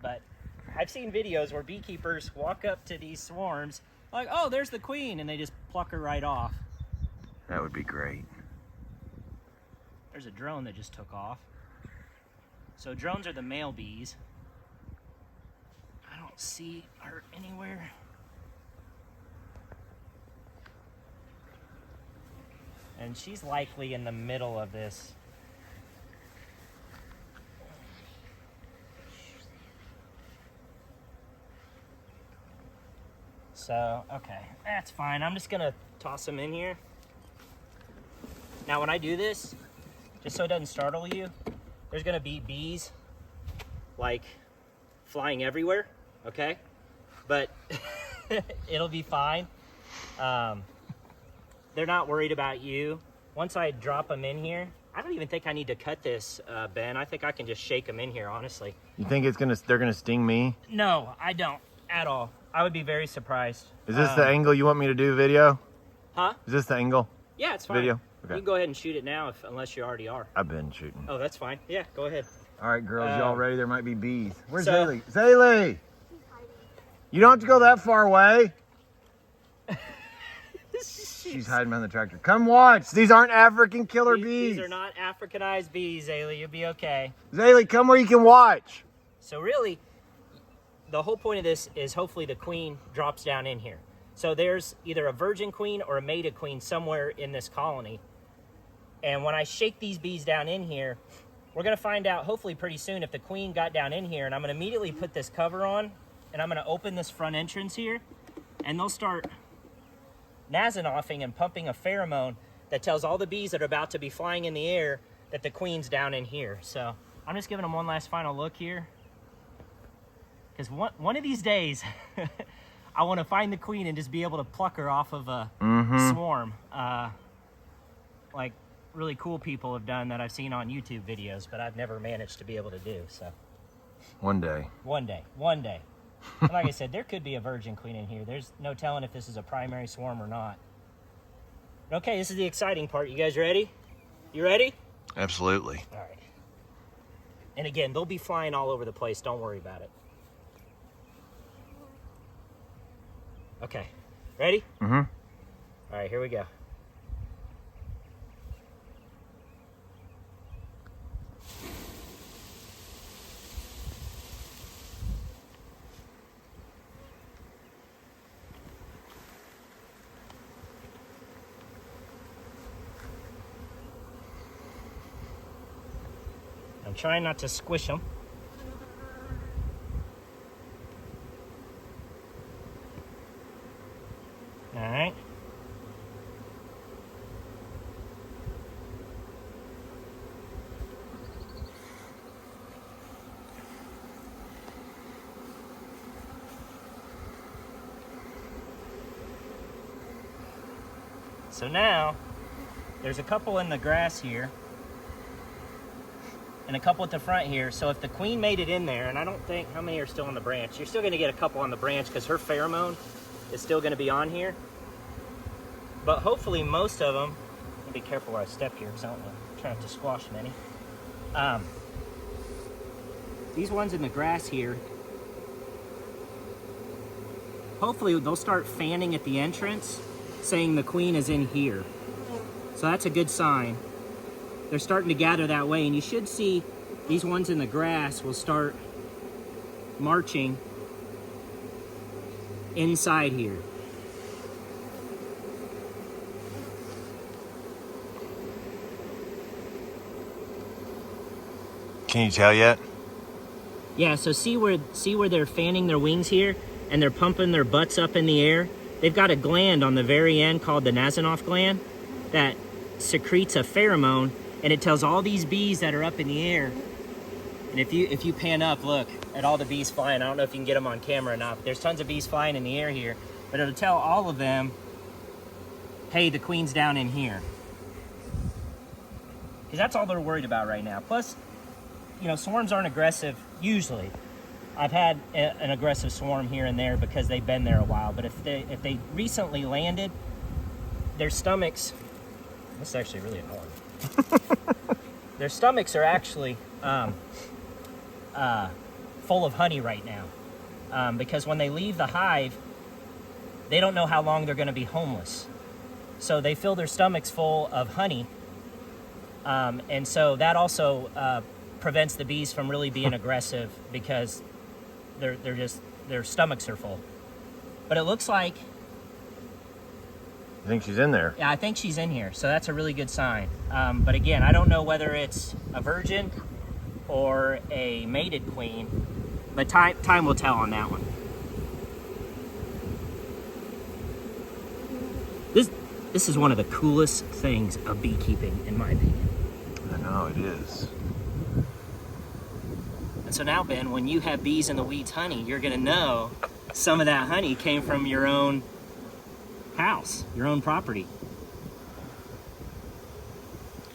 but I've seen videos where beekeepers walk up to these swarms like, oh, there's the queen, and they just pluck her right off. That would be great. There's a drone that just took off. So drones are the male bees. I don't see her anywhere. And she's likely in the middle of this. So, okay, that's fine. I'm just gonna toss them in here. Now when I do this, just so it doesn't startle you, there's gonna be bees like flying everywhere, okay? But it'll be fine. They're not worried about you. Once I drop them in here, I don't even think I need to cut this, Ben. I think I can just shake them in here, honestly. You think they're gonna sting me? No, I don't at all. I would be very surprised. Is this the angle you want me to do video? Huh? Is this the angle? Yeah, it's fine. Video? Okay. You can go ahead and shoot it now, unless you already are. I've been shooting. Oh, that's fine. Yeah, go ahead. All right, girls, y'all ready? There might be bees. Where's So- Zaylee? Zaylee! You don't have to go that far away. She's hiding behind the tractor. Come watch. These aren't African killer bees. These are not Africanized bees, Zaylee. You'll be okay. Zaylee, come where you can watch. So really, the whole point of this is hopefully the queen drops down in here. So there's either a virgin queen or a mated queen somewhere in this colony. And when I shake these bees down in here, we're gonna find out hopefully pretty soon if the queen got down in here, and I'm gonna immediately put this cover on, and I'm gonna open this front entrance here, and they'll start nasinoffing and pumping a pheromone that tells all the bees that are about to be flying in the air that the queen's down in here. So I'm just giving them one last final look here. Because one of these days, I want to find the queen and just be able to pluck her off of a swarm. Like really cool people have done that I've seen on YouTube videos, but I've never managed to be able to do. So One day. one day. And like I said, there could be a virgin queen in here. There's no telling if this is a primary swarm or not. Okay, this is the exciting part. You guys ready? You ready? Absolutely. All right. And again, they'll be flying all over the place. Don't worry about it. Okay, ready? Mm-hmm. All right, here we go. I'm trying not to squish them. All right. So now, there's a couple in the grass here, and a couple at the front here. So if the queen made it in there, and I don't think, how many are still on the branch? You're still gonna get a couple on the branch because her pheromone is still gonna be on here. But hopefully most of them, I'll be careful where I step here because I don't want to try not to squash many. These ones in the grass here, hopefully they'll start fanning at the entrance, saying the queen is in here. So that's a good sign. They're starting to gather that way, and you should see these ones in the grass will start marching inside here. Can you tell yet? Yeah, so see where they're fanning their wings here and they're pumping their butts up in the air? They've got a gland on the very end called the Nasinoff gland that secretes a pheromone, and it tells all these bees that are up in the air. And if you pan up, look at all the bees flying. I don't know if you can get them on camera or not, but there's tons of bees flying in the air here. But it'll tell all of them, hey, the queen's down in here. Because that's all they're worried about right now. Plus, you know, swarms aren't aggressive usually. I've had an aggressive swarm here and there because they've been there a while. But if they recently landed, their stomachs, this is actually really annoying. Their stomachs are actually full of honey right now, because when they leave the hive, they don't know how long they're going to be homeless. So they fill their stomachs full of honey, and so that also prevents the bees from really being aggressive because their stomachs are full. But it looks like, I think she's in there. yeah, I think she's in here, so that's a really good sign. But again, I don't know whether it's a virgin or a mated queen, but time will tell on that one. This is one of the coolest things of beekeeping, in my opinion. I know, it is. And so now, Ben, when you have bees in the weeds honey, you're gonna know some of that honey came from your own house, your own property.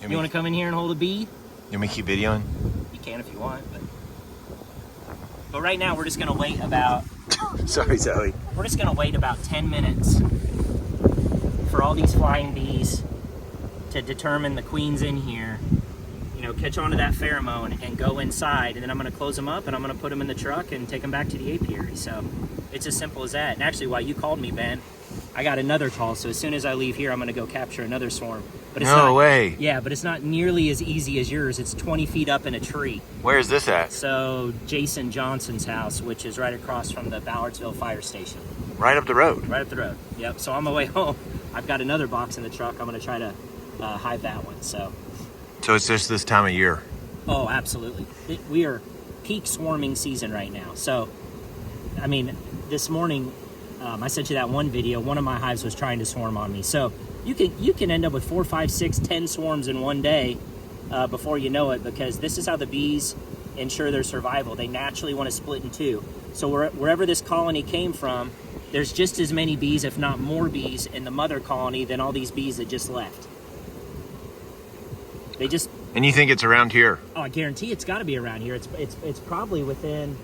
You wanna come in here and hold a bee? You want me to keep videoing? You can if you want, but right now we're just gonna wait about, Sorry, Zoe. we're just gonna wait about 10 minutes for all these flying bees to determine the queen's in here, you know, catch on to that pheromone and go inside, and then I'm gonna close them up and I'm gonna put them in the truck and take them back to the apiary. So it's as simple as that. And actually, while you called me, Ben, I got another call, so as soon as I leave here, I'm gonna go capture another swarm. But it's No way. Yeah, but it's not nearly as easy as yours. It's 20 feet up in a tree. Where is this at? So Jason Johnson's house, which is right across from the Ballardsville fire station. Right up the road. Right up the road. Yep. So on my way home, I've got another box in the truck. I'm gonna try to hive that one. So it's just this time of year. Oh, absolutely. We are peak swarming season right now. So, I mean, this morning, I sent you that one video. One of my hives was trying to swarm on me. So you can end up with 4, 5, 6, 10 swarms in one day before you know it, because this is how the bees ensure their survival. They naturally want to split in two. So wherever this colony came from, there's just as many bees, if not more bees, in the mother colony than all these bees that just left. They just... And you think it's around here? Oh, I guarantee it's got to be around here. It's probably within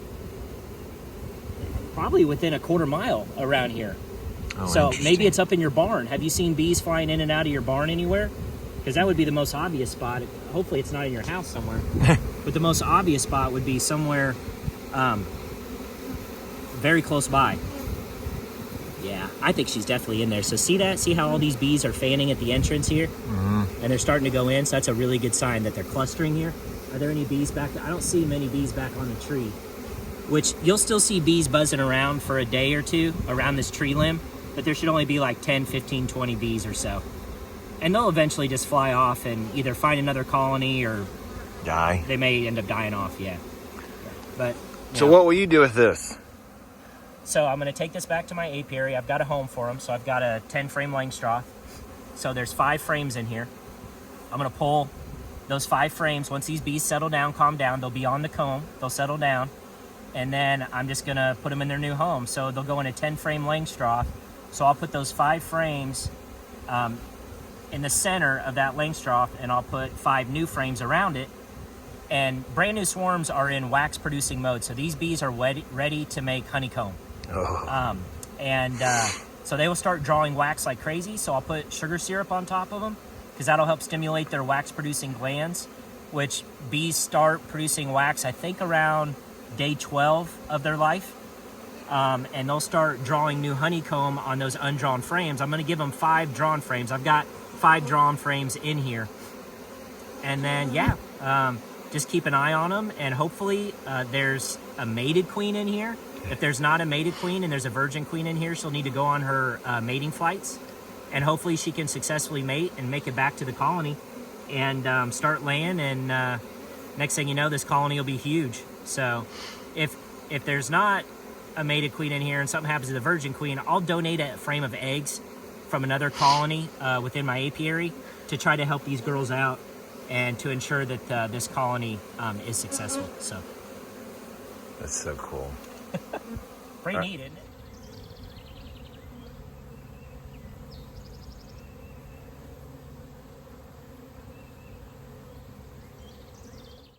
a quarter mile around here. Oh, so maybe it's up in your barn. Have you seen bees flying in and out of your barn anywhere? Because that would be the most obvious spot. Hopefully it's not in your house somewhere. But the most obvious spot would be somewhere very close by. Yeah, I think she's definitely in there. So see that? See how all these bees are fanning at the entrance here? Mm-hmm. And they're starting to go in, so that's a really good sign that they're clustering here. Are there any bees back there? I don't see many bees back on the tree, which you'll still see bees buzzing around for a day or two around this tree limb, but there should only be like 10, 15, 20 bees or so. And they'll eventually just fly off and either find another colony or die. They may end up dying off, yeah. But so what will you do with this? So I'm going to take this back to my apiary. I've got a home for them. So I've got a 10 frame Langstroth. So there's 5 frames in here. I'm going to pull those 5 frames. Once these bees settle down, calm down, they'll be on the comb. They'll settle down. And then I'm just going to put them in their new home. So they'll go in a 10 frame Langstroth. So I'll put those 5 frames in the center of that Langstroth, and I'll put 5 new frames around it. And brand new swarms are in wax producing mode. So these bees are ready to make honeycomb. Oh. So they will start drawing wax like crazy. So I'll put sugar syrup on top of them because that'll help stimulate their wax producing glands, which bees start producing wax, I think, around day 12 of their life. And they'll start drawing new honeycomb on those undrawn frames. I'm going to give them 5 drawn frames. I've got 5 drawn frames in here. And then, just keep an eye on them. And hopefully there's a mated queen in here. If there's not a mated queen and there's a virgin queen in here, she'll need to go on her mating flights. And hopefully she can successfully mate and make it back to the colony and start laying. And next thing you know, this colony will be huge. So if there's not a mated queen in here and something happens to the virgin queen, I'll donate a frame of eggs from another colony within my apiary to try to help these girls out and to ensure that this colony is successful. So that's so cool. Pretty neat, isn't it?